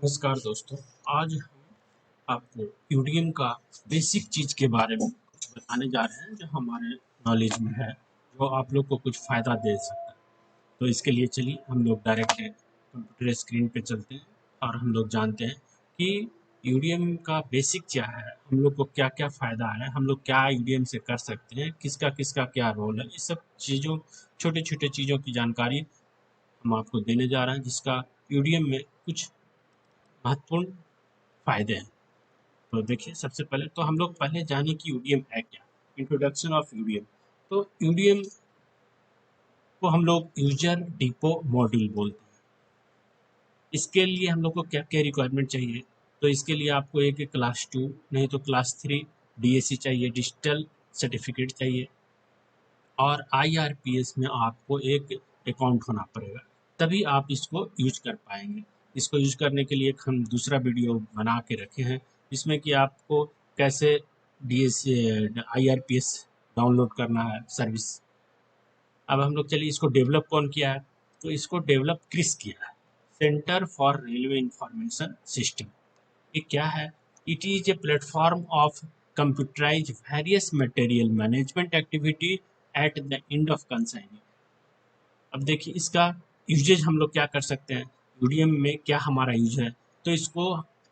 नमस्कार दोस्तों। आज हम आपको यूडीएम का बेसिक चीज़ के बारे में कुछ बताने जा रहे हैं जो हमारे नॉलेज में है, जो आप लोग को कुछ फ़ायदा दे सकता है। तो इसके लिए चलिए हम लोग डायरेक्ट कंप्यूटर स्क्रीन पे चलते हैं और हम लोग जानते हैं कि यूडीएम का बेसिक क्या है, हम लोग को क्या क्या फ़ायदा है, हम लोग क्या यूडीएम से कर सकते हैं, किसका किसका क्या रोल है। इस सब चीज़ों, छोटे छोटे चीज़ों की जानकारी हम आपको देने जा रहे हैं, जिसका यूडीएम में कुछ महत्वपूर्ण फ़ायदे हैं। तो देखिए, सबसे पहले तो हम लोग पहले जाने कि यूडीएम है क्या। Introduction of UDM. तो यूडीएम को हम लोग यूजर डिपो मॉड्यूल बोलते हैं। इसके लिए हम लोग को क्या क्या रिक्वायरमेंट चाहिए। तो इसके लिए आपको एक क्लास 2 नहीं तो क्लास 3 डीएसी चाहिए, डिजिटल सर्टिफिकेट चाहिए, और आईआरपीएस में आपको एक अकाउंट होना पड़ेगा, तभी आप इसको यूज कर पाएंगे। इसको यूज करने के लिए एक हम दूसरा वीडियो बना के रखे हैं, जिसमें कि आपको कैसे डीएस आईआरपीएस डाउनलोड करना है सर्विस। अब हम लोग चलिए, इसको डेवलप कौन किया है। तो इसको डेवलप क्रिस किया है, centre for railway information system. ये क्या है? It is a platform of computerise various material management activity at the end of consigning. अब देखिए, इसका यूजेज हम लोग क्या कर सकते हैं, यूडीएम में क्या हमारा यूज है। तो इसको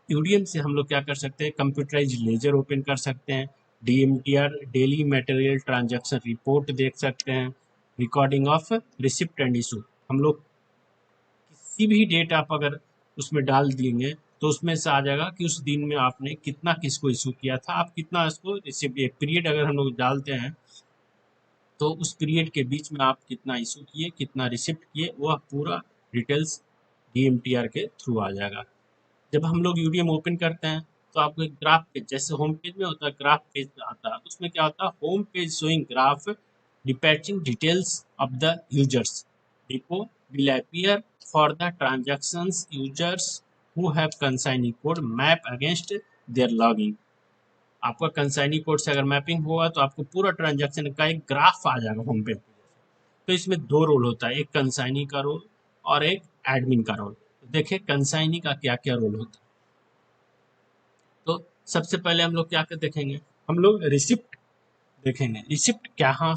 यूडीएम से हम लोग क्या कर सकते हैं, कंप्यूटराइज लेजर ओपन कर सकते हैं, डीएमटीआर डेली मटेरियल ट्रांजैक्शन रिपोर्ट देख सकते हैं, recording of receipt and issue. हम लोग किसी भी डेट आप अगर उसमें डाल देंगे तो उसमें से आ जाएगा कि उस दिन में आपने कितना किसको इशू किया था, आप कितना इसको रिसिप्ट, एक पीरियड अगर हम लोग डालते हैं तो उस पीरियड के बीच में आप कितना इशू किए, कितना रिसिप्ट किए, वह पूरा डिटेल्स डीएमटीआर के थ्रू आ जाएगा। जब हम लोग यूडीएम ओपन करते हैं तो आपको एक ग्राफ पेज, जैसे होम पेज में होता है ग्राफ पेज आता है, उसमें क्या होता है, home page showing graph dispatching details of the users depot will appear for the transactions users who have consignee code map against their logging। आपका कंसाइनी कोड से अगर मैपिंग होगा तो आपको पूरा ट्रांजैक्शन का एक ग्राफ आ जाएगा होम पेज पे। तो इसमें दो रोल होता है, एक कंसाइनी का रोल और एक एडमिन का रोल। देखिए कंसाइनी का क्या क्या रोल होता है। तो सबसे पहले हम लोग क्या कर देखेंगे, हम लोग रिसिप्ट देखेंगे। रिसिप्ट कहाँ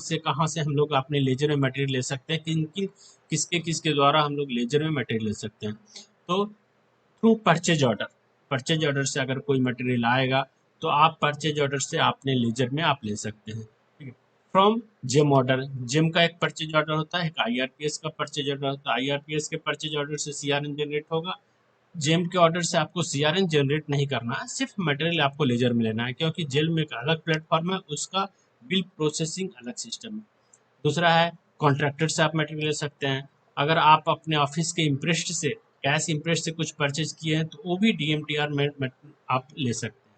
से हम लोग अपने लेजर में मटेरियल ले सकते हैं, किन किन किसके किसके द्वारा हम लोग लेजर में मटेरियल ले सकते हैं। तो through purchase order, purchase order से अगर कोई मटेरियल आएगा तो आप परचेज ऑर्डर से अपने लेजर में आप ले सकते हैं। ठीक है। फ्रॉम जेम ऑर्डर, जेम का एक परचेज ऑर्डर होता है, एक आईआरपीएस का परचेज ऑर्डर होता है। आईआरपीएस के परचेज ऑर्डर से सीआरएन जनरेट होगा, जेम के ऑर्डर से आपको सीआरएन जनरेट नहीं करना है, सिर्फ मटेरियल आपको लेजर में लेना है, क्योंकि जेल में एक अलग प्लेटफॉर्म है, उसका बिल प्रोसेसिंग अलग सिस्टम है। दूसरा है कॉन्ट्रैक्टर से आप मटेरियल ले सकते हैं। अगर आप अपने ऑफिस के इम्प्रेस्ड से, कैश इम्प्रेस्ड से कुछ परचेज किए हैं तो वो भी डीएमटीआर में आप ले सकते हैं।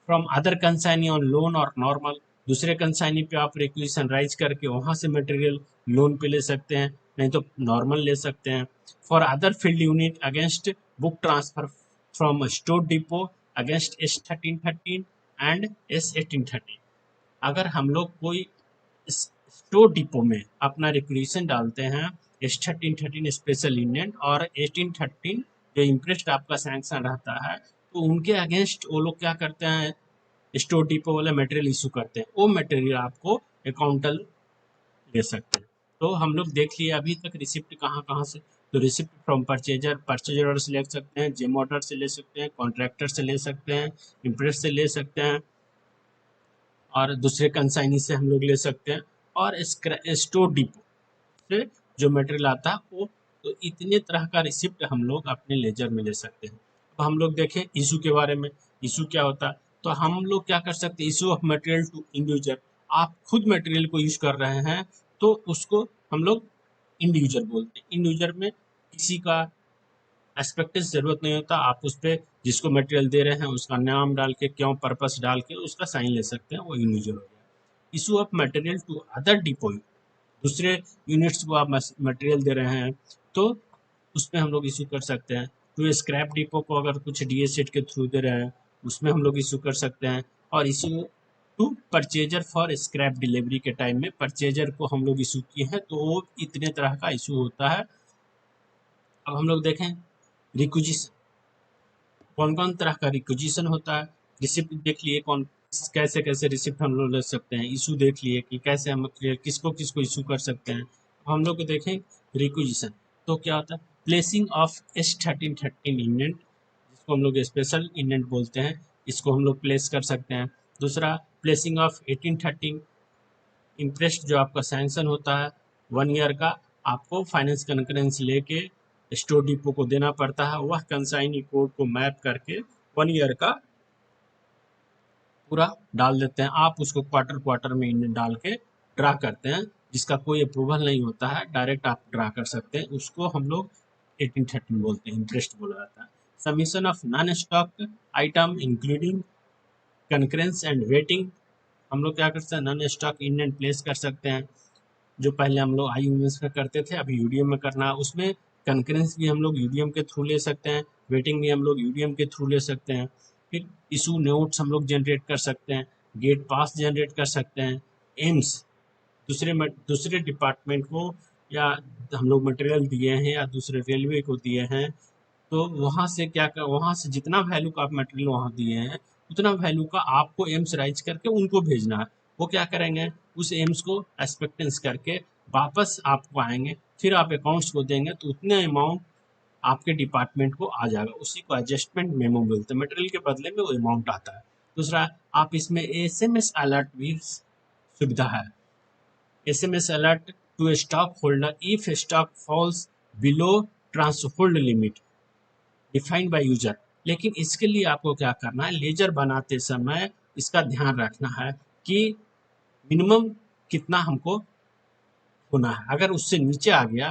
From other consignee on loan और नॉर्मल, दूसरे कंसाइनी पे आप रिक्वेशन राइज करके वहाँ से मटेरियल लोन पे ले सकते हैं, नहीं तो नॉर्मल ले सकते हैं। For other field unit against book transfer from store depot against S1313 and S1813। अगर हम लोग कोई स्टोर डिपो में अपना रिक्वेशन डालते हैं S1313 स्पेशल इंडियन और 1813 जो इम्प्रेस्ड आपका सैंक्शन रहता है, तो उनके अगेंस्ट वो लोग क्या करते हैं, स्टोर डिपो वाले मटेरियल इशू करते हैं, वो मटेरियल आपको अकाउंटल ले सकते हैं। तो हम लोग देख लिए अभी तक रिसिप्ट कहाँ कहाँ से। तो receipt from purchaser, purchaser order से ले सकते हैं, जेम ऑर्डर से ले सकते हैं, कॉन्ट्रैक्टर से ले सकते हैं, इम्प्रेस से ले सकते हैं, और दूसरे कंसाइनी से हम लोग ले सकते हैं, और स्टोर डिपो से जो मटेरियल आता है वो। तो इतने तरह का रिसिप्ट हम लोग अपने लेजर में ले सकते हैं। अब हम लोग देखें इशू के बारे में, इशू क्या होता है। तो हम लोग क्या कर सकते हैं, issue of material to individual. आप खुद मटेरियल को यूज कर रहे हैं तो उसको हम लोग इंडिविजुअल बोलते हैं। इंडिविजुअल में किसी का एस्पेक्टिस जरूरत नहीं होता, आप उस पर जिसको मटेरियल दे रहे हैं उसका नाम डाल के, क्यों पर्पस डाल के उसका साइन ले सकते हैं, वो इंडिविजुअल हो गया। Issue of material to other depot, दूसरे यूनिट्स को आप मटेरियल दे रहे हैं तो उसमें हम लोग इशू कर सकते हैं। टू स्क्रैप डिपो को अगर कुछ डीएसेट के थ्रू दे रहे हैं उसमें हम लोग इशू कर सकते हैं। और issue to purchaser for scrap delivery के टाइम में परचेजर को हम लोग इशू किए हैं, तो वो इतने तरह का इशू होता है। अब हम लोग देखें रिक्विजिशन। कौन कौन तरह का रिक्विजिशन होता है, रिसिप्ट देख लिए कौन कैसे कैसे रिसिप्ट हम लोग ले सकते हैं, इशू देख लिए कि कैसे हम किसको किसको इशू कर सकते हैं। हम लोग को देखें रिक्विजिशन तो क्या होता है, प्लेसिंग ऑफ S1313 इंडेंट, जिसको हम लोग स्पेशल इंडेंट बोलते हैं, इसको हम लोग प्लेस कर सकते हैं। दूसरा प्लेसिंग ऑफ 1813 इंटरेस्ट जो आपका सैंक्शन होता है 1 ईयर का, आपको फाइनेंस कनकरेंस लेके स्टोर डिपो को देना पड़ता है, वह कंसाइनी कोड को मैप करके 1 ईयर का पूरा डाल देते हैं। आप उसको क्वार्टर क्वार्टर में इंडेंट डाल के ड्रा करते हैं, जिसका कोई अप्रूवल नहीं होता है, डायरेक्ट आप ड्रा कर सकते हैं, उसको हम लोग 1813 बोलते हैं, इंटरेस्ट बोला जाता है। Submission of non stock item including concurrence and vetting, हम लोग क्या करते हैं, नॉन स्टॉक इंडेंट प्लेस कर सकते हैं, जो पहले हम लोग IUMS में करते थे, अभी UDM में करना है। उसमें कंकरेंस भी हम लोग UDM के थ्रू ले सकते हैं, वेटिंग भी हम लोग UDM के थ्रू ले सकते हैं। फिर इशू नोट्स हम लोग जनरेट कर सकते हैं, गेट पास जनरेट कर सकते हैं, एम्स दूसरे डिपार्टमेंट को या हम लोग मटेरियल दिए हैं या दूसरे रेलवे को दिए हैं, तो वहाँ से क्या कर, वहाँ से जितना वैल्यू का आप मटेरियल वहाँ दिए हैं उतना वैल्यू का आपको एम्स राइज करके उनको भेजना है। वो क्या करेंगे, उस एम्स को एक्सपेक्टेंस करके वापस आपको आएंगे, फिर आप अकाउंट्स को देंगे तो उतने अमाउंट आपके डिपार्टमेंट को आ जाएगा, उसी को एडजस्टमेंट मेमो बोलते हैं, मटेरियल के बदले में वो अमाउंट आता है। दूसरा, आप इसमें SMS अलर्ट भी सुविधा है, SMS alert to stock holder if stock falls below threshold limit defined by user. लेकिन इसके लिए आपको क्या करना है, लेजर बनाते समय इसका ध्यान रखना है कि मिनिमम कितना हमको होना है, अगर उससे नीचे आ गया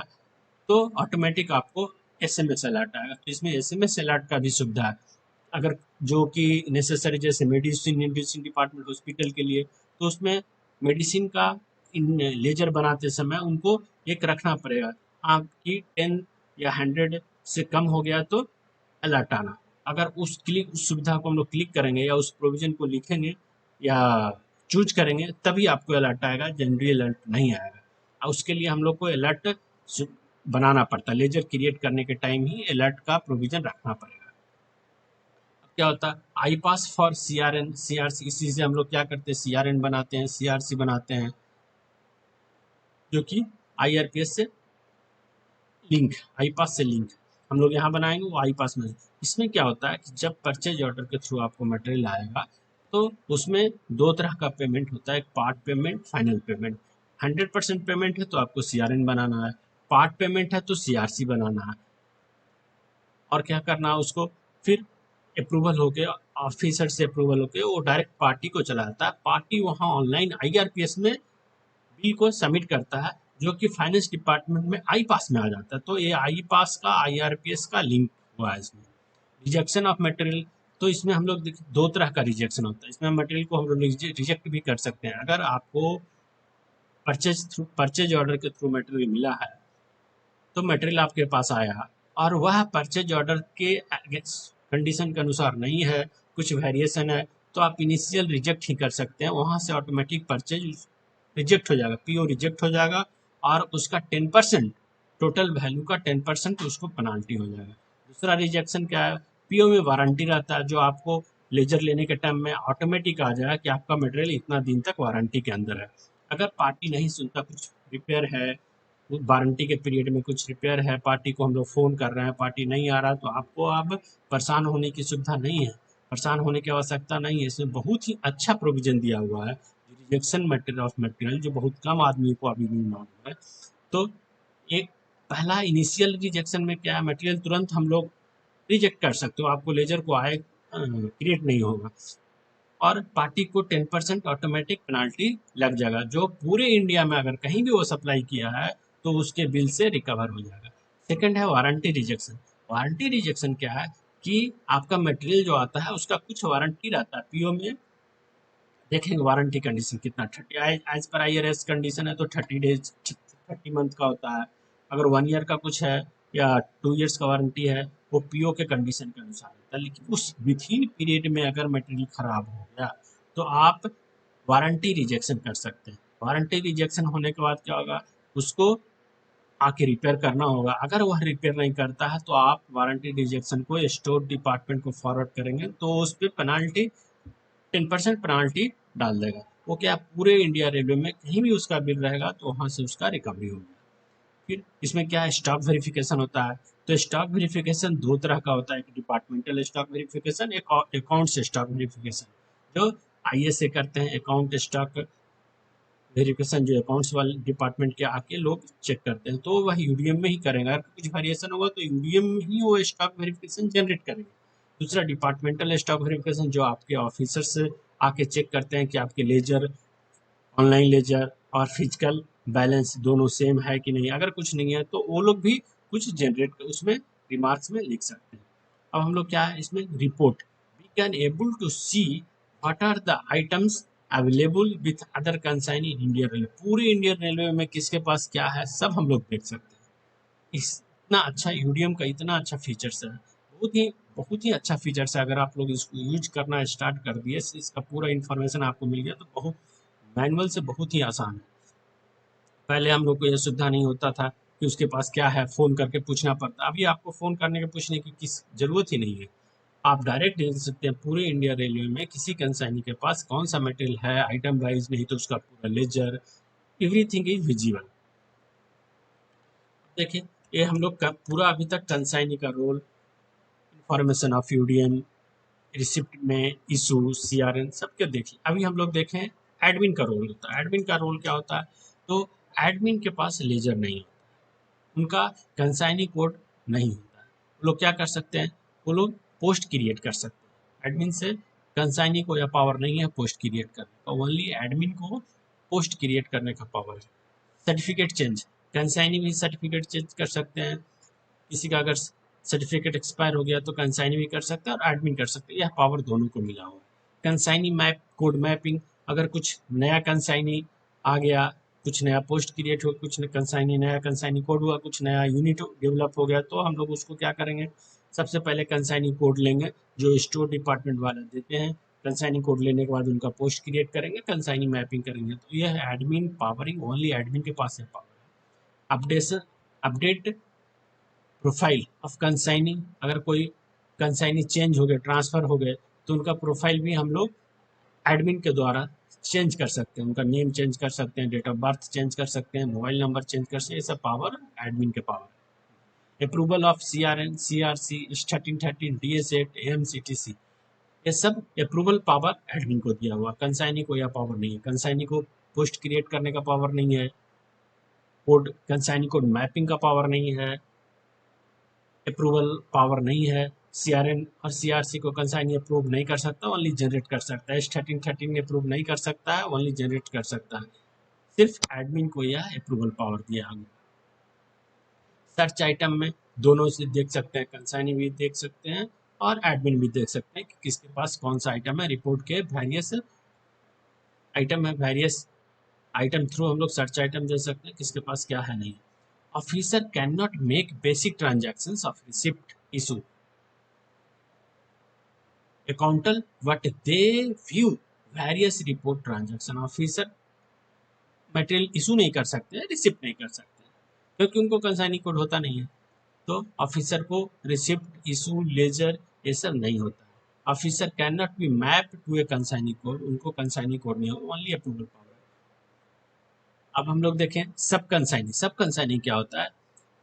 तो ऑटोमेटिक आपको SMS अलर्ट आएगा। तो इसमें SMS अलर्ट का भी सुविधा है, अगर जो कि नेसेसरी, जैसे मेडिसिन डिपार्टमेंट हॉस्पिटल के लिए, तो उसमें मेडिसिन का इन लेजर बनाते समय उनको एक रखना पड़ेगा, आपकी 10 या 100 से कम हो गया तो अलर्ट आना। अगर उस सुविधा को हम लोग क्लिक करेंगे या उस प्रोविजन को लिखेंगे या चूज करेंगे तभी आपको अलर्ट आएगा, जनरली अलर्ट नहीं आएगा। और उसके लिए हम लोग को अलर्ट बनाना पड़ता है, लेजर क्रिएट करने के टाइम ही अलर्ट का प्रोविजन रखना पड़ेगा। अब क्या होता है, आई पास फॉर CRN CRC, इसी से हम लोग क्या करते हैं, CRN बनाते हैं, CRC बनाते हैं, जो कि IRPS से लिंक, आई पास से लिंक हम लोग यहाँ बनाएंगे, वो आई पास में। इसमें क्या होता है कि जब परचेज ऑर्डर के थ्रू आपको मटेरियल आएगा तो उसमें दो तरह का पेमेंट होता है, एक part payment, final payment. 100% payment है तो आपको CRN बनाना है, पार्ट पेमेंट है तो CRC बनाना है, और क्या करना है उसको, फिर अप्रूवल होके, ऑफिसर से अप्रूवल होके वो डायरेक्ट पार्टी को चला जाता है, पार्टी वहाँ ऑनलाइन IRPS में बिल को सबमिट करता है, जो कि फाइनेंस डिपार्टमेंट में आई पास में आ जाता है। तो ये आई पास का IRPS का लिंक हुआ है इसमें। रिजेक्शन ऑफ मटेरियल, तो इसमें हम लोग दो तरह का रिजेक्शन होता है, इसमें मटेरियल को हम लोग रिजेक्ट भी कर सकते हैं। अगर आपको परचेज ऑर्डर के थ्रू मटेरियल मिला है, तो मटेरियल आपके पास आया और वह परचेज ऑर्डर के कंडीशन के अनुसार नहीं है, कुछ वेरिएशन है, तो आप इनिशियल रिजेक्ट ही कर सकते हैं, वहाँ से ऑटोमेटिक परचेज रिजेक्ट हो जाएगा, PO रिजेक्ट हो जाएगा, और उसका 10% टोटल वैल्यू का 10% उसको पेनाल्टी हो जाएगा। दूसरा रिजेक्शन क्या है, PO में वारंटी रहता है, जो आपको लेजर लेने के टाइम में ऑटोमेटिक आ जाएगा कि आपका मटेरियल इतना दिन तक वारंटी के अंदर है। अगर पार्टी नहीं सुनता, कुछ रिपेयर है, वारंटी के पीरियड में कुछ रिपेयर है, पार्टी को हम लोग फ़ोन कर रहे हैं, पार्टी नहीं आ रहा, तो आपको अब परेशान होने की सुविधा नहीं है, परेशान होने की आवश्यकता नहीं है। इसमें बहुत ही अच्छा प्रोविज़न दिया हुआ है, रिजेक्शन मटेरियल ऑफ मटेरियल, जो बहुत कम आदमी को अभी भी मालूम है। तो एक पहला इनिशियल रिजेक्शन में क्या है, मटेरियल तुरंत हम लोग रिजेक्ट कर सकते हो, आपको लेजर को आए क्रिएट नहीं होगा, और पार्टी को 10% ऑटोमेटिक पेनाल्टी लग जाएगा, जो पूरे इंडिया में अगर कहीं भी वो सप्लाई किया है तो उसके बिल से रिकवर हो जाएगा। सेकंड है वारंटी रिजेक्शन। वारंटी रिजेक्शन क्या है कि आपका मटेरियल जो आता है उसका कुछ वारंटी रहता है, PO में देखेंगे वारंटी कंडीशन कितना, 30 एज पर IRS कंडीशन है तो 30 डेज 30 मंथ का होता है। अगर 1 ईयर का कुछ है या 2 ईयर्स का वारंटी है, वो PO के कंडीशन के अनुसार होता है। लेकिन उस विथिन पीरियड में अगर मटेरियल खराब हो गया तो आप वारंटी रिजेक्शन कर सकते हैं। वारंटी रिजेक्शन होने के बाद क्या होगा, उसको आके रिपेयर करना होगा। अगर वह रिपेयर नहीं करता है तो आप वारंटी रिजेक्शन को स्टोर डिपार्टमेंट को फॉरवर्ड करेंगे तो उस पर पेनाल्टी 10% पेनाल्टी डाल देगा। वो क्या पूरे इंडिया रेलवे में कहीं भी उसका बिल रहेगा तो वहाँ से उसका रिकवरी होगा। फिर इसमें क्या है, स्टॉक वेरिफिकेशन होता है। तो स्टॉक वेरिफिकेशन दो तरह का होता है, एक डिपार्टमेंटल स्टॉक वेरिफिकेशन, एक अकाउंट स्टॉक वेरिफिकेशन। जो आईएस से करते हैं अकाउंट स्टॉक वेरिफिकेशन, जो अकाउंट्स वाले डिपार्टमेंट के आके लोग चेक करते हैं, तो वह यूडीएम में ही करेंगे। अगर कुछ वेरिएशन होगा तो यूडीएम में ही वो स्टॉक वेरिफिकेशन जनरेट करेंगे। दूसरा डिपार्टमेंटल स्टॉक वेरिफिकेशन, जो आपके ऑफिसर्स आके चेक करते हैं कि आपके लेजर, ऑनलाइन लेजर और फिजिकल बैलेंस दोनों सेम है कि नहीं। अगर कुछ नहीं है तो वो लोग भी कुछ जनरेट उसमें रिमार्क्स में लिख सकते हैं। अब हम लोग क्या है इसमें report, we can able to see what are the items available with other consignee in Indian Railway. पूरे इंडियन रेलवे में किसके पास क्या है सब हम लोग देख सकते हैं। इतना अच्छा यूडीएम का इतना अच्छा फीचर्स है, बहुत ही अच्छा फीचर्स है। अगर आप लोग इसको यूज करना स्टार्ट कर दिए, इसका पूरा इन्फॉर्मेशन आपको मिल गया तो बहुत मैनुअल से बहुत ही आसान है। पहले हम लोग को यह सुविधा नहीं होता था कि उसके पास क्या है फ़ोन करके पूछना पड़ता। अभी आपको फ़ोन करने के पूछने की किस ज़रूरत ही नहीं है। आप डायरेक्ट देख सकते हैं पूरे इंडिया रेलवे में किसी कंसाइनी के पास कौन सा मटेरियल है, आइटम वाइज नहीं तो उसका पूरा लेजर, एवरीथिंग इज विजिबल। देखिए ये हम लोग का पूरा अभी तक कंसाइनी का role, information of UDM, receipt में इशू, सीआरएन सबके देखिए। अभी हम लोग देखें एडमिन का रोल होता है। एडमिन का रोल क्या होता है, तो एडमिन के पास लेजर नहीं होता, उनका कंसाइनी कोड नहीं होता है। वो लोग क्या कर सकते हैं, वो लोग पोस्ट क्रिएट कर सकते हैं। एडमिन से कंसाइनी को यह पावर नहीं है पोस्ट क्रिएट करने का, ओनली एडमिन को पोस्ट क्रिएट करने का पावर है। सर्टिफिकेट चेंज, कंसाइनी भी सर्टिफिकेट चेंज कर सकते हैं। किसी का अगर सर्टिफिकेट एक्सपायर हो गया तो कंसाइनी भी कर सकता है और एडमिन कर सकते हैं, यह पावर दोनों को मिला हुआ है। कंसाइनी मैप कोड मैपिंग, अगर कुछ नया कंसाइनी आ गया, कुछ नया पोस्ट क्रिएट हो, कुछ कंसाइनी नया कंसाइनी कोड हुआ, कुछ नया यूनिट डेवलप हो गया, तो हम लोग उसको क्या करेंगे, सबसे पहले कंसाइनी कोड लेंगे जो स्टोर डिपार्टमेंट वाले देते हैं। कंसाइनी कोड लेने के बाद उनका पोस्ट क्रिएट करेंगे, कंसाइनी मैपिंग करेंगे। तो यह एडमिन पावरिंग, ओनली एडमिन के पास है power. Updation, update profile of consignee, अगर कोई कंसाइनी चेंज हो गए, ट्रांसफ़र हो गए, तो उनका प्रोफाइल भी हम लोग एडमिन के द्वारा चेंज कर सकते हैं। उनका नेम चेंज कर सकते हैं, डेट ऑफ बर्थ चेंज कर सकते हैं, मोबाइल नंबर चेंज कर सकते हैं। ये सब पावर एडमिन के पावर है। Approval of CRN, CRC, starting 13, डीएस8, एमसीटीसी, ये सब अप्रूवल पावर एडमिन को दिया हुआ। कंसाइनी को यह पावर नहीं है। कंसाइनी को पोस्ट क्रिएट करने का पावर नहीं है, कोड कंसाइनी कोड मैपिंग का पावर नहीं है, अप्रूवल पावर नहीं है। सीआरएन और सीआरसी को कंसाइनी अप्रूव नहीं कर सकता, ओनली जनरेट कर सकता है। स्टार्टिंग अप्रूव नहीं कर सकता है, ओनली जनरेट कर सकता है। सिर्फ एडमिन को यह अप्रूवल पावर दिया गया। सर्च आइटम में दोनों से देख सकते हैं, कंसाइनी भी देख सकते हैं और एडमिन भी देख सकते हैं कि किसके पास कौन सा आइटम है। रिपोर्ट के वेरियस आइटम है, वेरियस आइटम थ्रू हम लोग सर्च आइटम दे सकते हैं किसके पास क्या है नहीं। Officer can not make basic transactions of receipt issue accountant what they view various report transaction। Officer material issue नहीं कर सकते, रिसिप्ट नहीं कर सकते क्योंकि उनको कंसाइनी कोड होता नहीं है। तो ऑफिसर को रिसिप्ट इशू लेजर ये सब नहीं होता है। Officer can not be map to a consignee code, उनको कंसाइनी कोड नहीं हो, ओनली अप्रूवल पावर। अब हम लोग देखें सब कंसाइनी क्या होता है,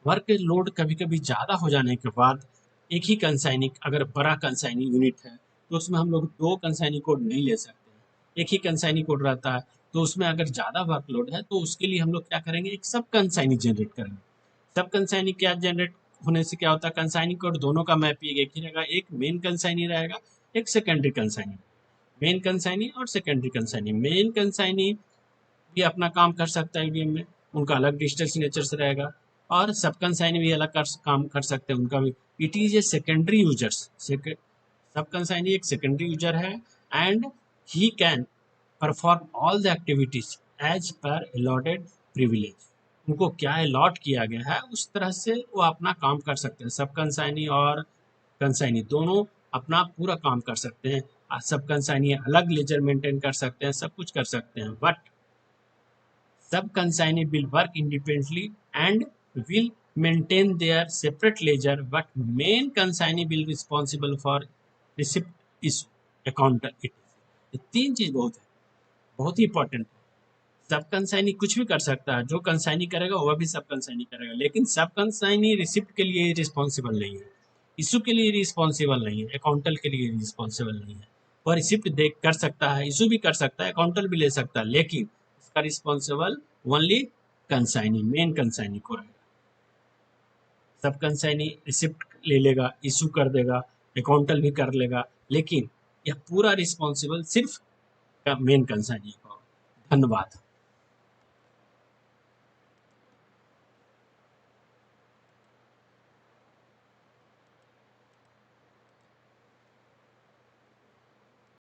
वर्क लोड कभी कभी ज़्यादा हो जाने के बाद एक ही कंसाइनी, अगर बड़ा कंसाइनी यूनिट है तो उसमें हम लोग दो कंसाइनी कोड नहीं ले सकते हैं, एक ही कंसाइनी कोड रहता है। तो उसमें अगर ज़्यादा वर्कलोड है तो उसके लिए हम लोग क्या करेंगे, एक सब कंसाइनी जनरेट करेंगे। सब कंसाइनी क्या जनरेट होने से क्या होता है, कंसाइनी कोड दोनों का मैपिंग एक ही रहेगा, एक मेन कंसाइनी रहेगा, एक सेकेंडरी कंसाइनी। मेन कंसाइनी और सेकेंडरी कंसाइनी, मेन कंसाइनी भी अपना काम कर सकता है ईवीएम में, उनका अलग डिजिटल सिग्नेचर से रहेगा, और सब कंसाइनी भी अलग काम कर सकते हैं, उनका भी। It is a secondary users, सब कंसाइनी एक सेकेंडरी यूजर है and he can perform all the activities as per allotted privilege. उनको क्या अलॉट किया गया है उस तरह से वो अपना काम कर सकते हैं। सब कंसाइनी और कंसाइनी दोनों अपना पूरा काम कर सकते हैं। सब कंसाइनी अलग लेजर मेंटेन कर सकते हैं, सब कुछ कर सकते हैं, बट सब consignee will work independently and will maintain their separate ledger, but main consignee will responsible for receipt issue account it। ये तीन चीज बहुत ही इंपॉर्टेंट है। सब कंसाइनी कुछ भी कर सकता है, जो कंसाइनी करेगा वह भी सब कंसाइनी करेगा, लेकिन सब कंसाइनी रिसिप्ट के लिए रिस्पॉन्सिबल नहीं है, इशू के लिए रिस्पॉन्सिबल नहीं है, अकाउंटल के लिए रिस्पॉन्सिबल नहीं है। वह रिसिप्ट देख कर सकता है, इशू भी कर सकता है, अकाउंटल भी ले सकता है, लेकिन इसका responsible only consignee, main consignee को रहेगा। सब कंसाइनी रिसिप्ट ले लेगा, इशू कर देगा, अकाउंटल भी कर लेगा, लेकिन यह पूरा रिस्पॉन्सिबल सिर्फ मेन कंसाइनी को। धन्यवाद।